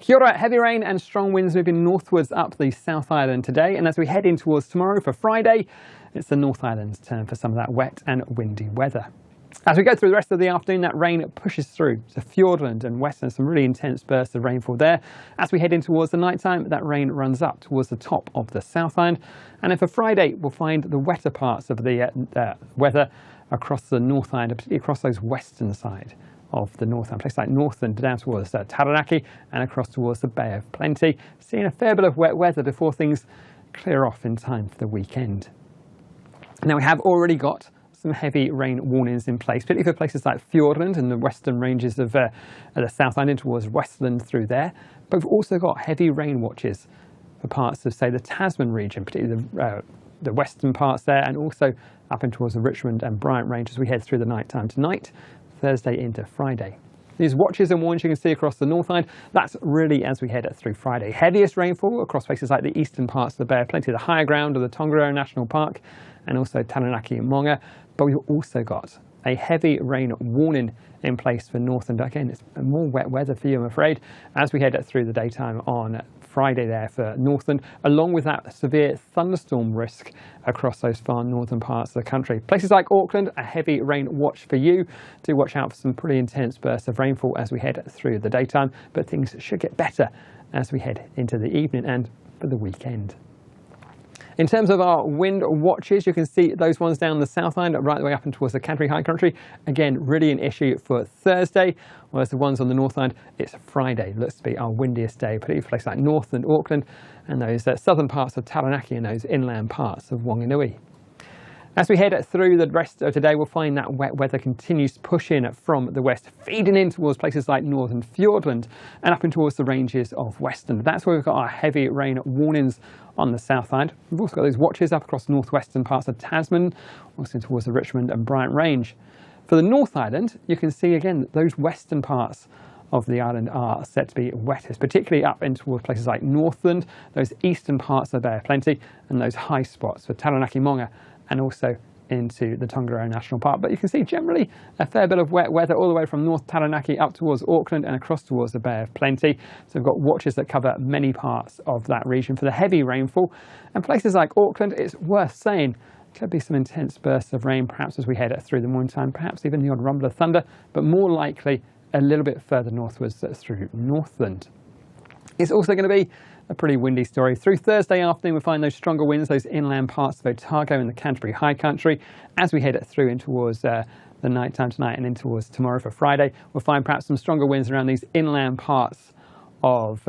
Kia ora, heavy rain and strong winds moving northwards up the South Island today, and as we head in towards tomorrow for Friday, it's the North Island's turn for some of that wet and windy weather. As we go through the rest of the afternoon, that rain pushes through to Fiordland and Western, some really intense bursts of rainfall there. As we head in towards the night time, that rain runs up towards the top of the South Island. And then for Friday, we'll find the wetter parts of the weather across the North Island, particularly across those western side of the North Island, places like Northland down towards Taranaki and across towards the Bay of Plenty. Seeing a fair bit of wet weather before things clear off in time for the weekend. Now we have already got some heavy rain warnings in place, particularly for places like Fiordland and the western ranges of the South Island towards Westland through there. But we've also got heavy rain watches for parts of, say, the Tasman region, particularly the western parts there, and also up in towards the Richmond and Bryant range as we head through the night time tonight, Thursday into Friday. These watches and warnings you can see across the North Island, that's really as we head through Friday. Heaviest rainfall across places like the eastern parts of the Bay of Plenty, the higher ground of the Tongariro National Park, and also Taranaki Maunga. But we've also got a heavy rain warning in place for Northland. Again, it's more wet weather for you, I'm afraid, as we head through the daytime on Friday there for Northland, along with that severe thunderstorm risk across those far northern parts of the country. Places like Auckland, a heavy rain watch for you. Do watch out for some pretty intense bursts of rainfall as we head through the daytime, but things should get better as we head into the evening and for the weekend. In terms of our wind watches, you can see those ones down the South Island right the way up and towards the Canterbury High Country. Again, really an issue for Thursday, whereas the ones on the North Island, it's Friday. Looks to be our windiest day, particularly for places like Northland, Auckland, and those southern parts of Taranaki and those inland parts of Wanganui. As we head through the rest of today, we'll find that wet weather continues to push in from the west, feeding in towards places like Northern Fiordland and up in towards the ranges of Western. That's where we've got our heavy rain warnings on the South Island. We've also got those watches up across northwestern parts of Tasman, also towards the Richmond and Bryant range. For the North Island, you can see again those western parts of the island are set to be wettest, particularly up in towards places like Northland, those eastern parts of the Bay of Plenty, and those high spots for Taranaki Maunga, and also into the Tongariro National Park. But you can see generally a fair bit of wet weather all the way from North Taranaki up towards Auckland and across towards the Bay of Plenty. So we've got watches that cover many parts of that region for the heavy rainfall. And places like Auckland, it's worth saying, could be some intense bursts of rain, perhaps as we head through the morning time, perhaps even the odd rumble of thunder, but more likely a little bit further northwards through Northland. It's also going to be a pretty windy story. Through Thursday afternoon, we'll find those stronger winds, those inland parts of Otago and the Canterbury High Country. As we head through in towards the night time tonight and in towards tomorrow for Friday, we'll find perhaps some stronger winds around these inland parts of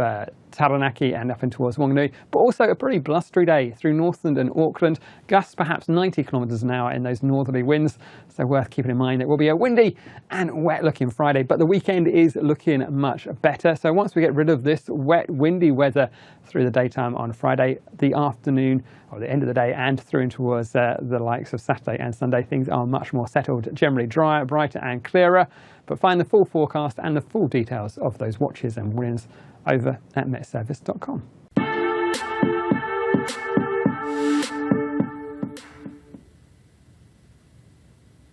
Taranaki and up in towards Wanganui, but also a pretty blustery day through Northland and Auckland. Gusts perhaps 90 kilometres an hour in those northerly winds, so worth keeping in mind. It will be a windy and wet looking Friday, but the weekend is looking much better. So once we get rid of this wet, windy weather through the daytime on Friday, the afternoon or the end of the day and through and towards the likes of Saturday and Sunday, things are much more settled, generally drier, brighter and clearer. But find the full forecast and the full details of those watches and warnings over at MetService.com.